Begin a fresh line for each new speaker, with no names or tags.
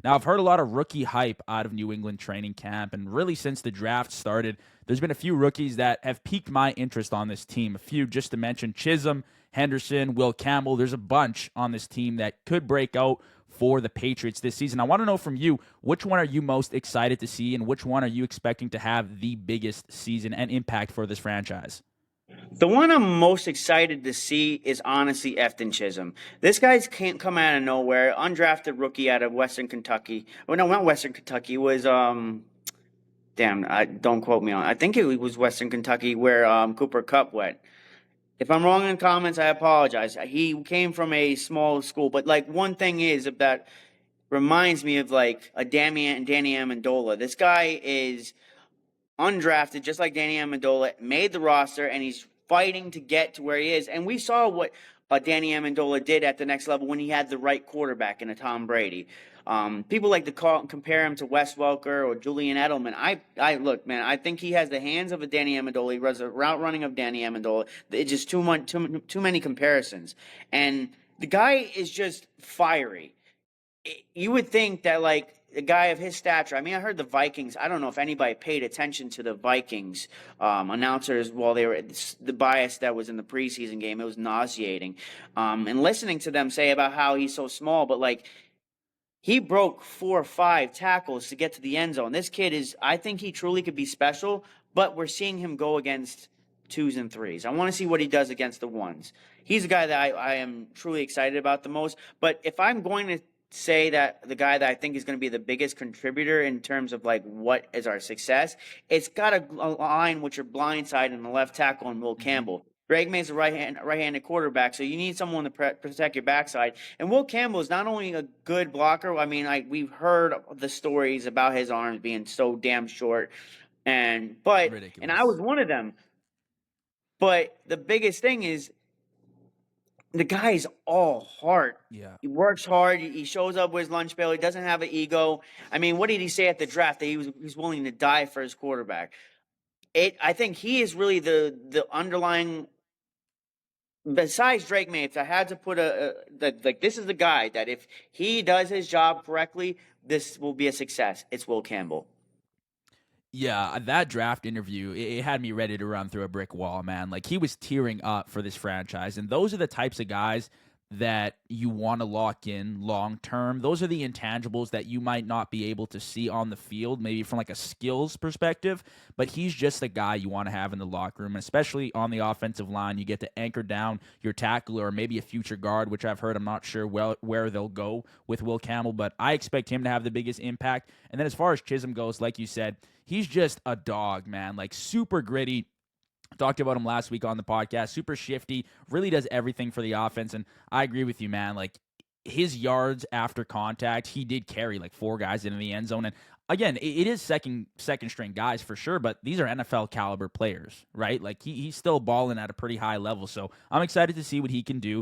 Now, I've heard a lot of rookie hype out of New England training camp, and really since the draft started, there's been a few rookies that have piqued my interest on this team. A few, just to mention Chisholm, Henderson, Will Campbell. There's a bunch on this team that could break out for the Patriots this season. I want to know from you, which one are you most excited to see, and which one are you expecting to have the biggest season and impact for this franchise?
The one I'm most excited to see is honestly Efton Chisholm. This guy's can't come out of nowhere, undrafted rookie out of Western Kentucky. Oh no, not Western Kentucky. It was damn, don't quote me on. I think it was Western Kentucky where Cooper Cup went. If I'm wrong in the comments, I apologize. He came from a small school, but like one thing is that reminds me of like a Danny Amendola. This guy is undrafted, just like Danny Amendola, made the roster, and he's fighting to get to where he is. And we saw what Danny Amendola did at the next level when he had the right quarterback in a Tom Brady. People like to compare him to Wes Welker or Julian Edelman. I look, man. I think he has the hands of a Danny Amendola. He runs a route running of Danny Amendola. It's just too many comparisons. And the guy is just fiery. You would think that like a guy of his stature. I mean, I heard the Vikings. I don't know if anybody paid attention to the Vikings announcers while they were the bias that was in the preseason game. It was nauseating, and listening to them say about how he's so small, but like he broke 4 or 5 tackles to get to the end zone. This kid is. I think he truly could be special, but we're seeing him go against twos and threes. I want to see what he does against the ones. He's a guy that I am truly excited about the most. But if I'm going to say that the guy that I think is going to be the biggest contributor in terms of like what is our success, it's got to align with your blind side and the left tackle and Will
Mm-hmm.
Campbell. Greg May's a right-handed quarterback, so you need someone to protect your backside. And Will Campbell is not only a good blocker. I mean, we've heard the stories about his arms being so damn short, and I was
Ridiculous.
one of them. But the biggest thing is the guy's all heart.
Yeah.
He works hard. He shows up with his lunch pail. He doesn't have an ego. I mean, what did he say at the draft? That he's willing to die for his quarterback. I think he is really the underlying. Besides Drake May, if I had to put like this is the guy that if he does his job correctly, this will be a success. It's Will Campbell.
Yeah, that draft interview, it had me ready to run through a brick wall, man. Like, he was tearing up for this franchise. And those are the types of guys that you want to lock in long term. Those are the intangibles that you might not be able to see on the field, maybe from like a skills perspective, but he's just the guy you want to have in the locker room, and especially on the offensive line. You get to anchor down your tackler or maybe a future guard, which I've heard. I'm not sure where they'll go with Will Campbell, but I expect him to have the biggest impact. And then as far as Chisholm goes, like you said, he's just a dog, man. Like, super gritty. Talked about him last week on the podcast. Super shifty, really does everything for the offense. And I agree with you, man. Like, his yards after contact, he did carry like 4 guys into the end zone. And again, it is second string guys for sure, but these are NFL caliber players, right? Like, he's still balling at a pretty high level. So I'm excited to see what he can do.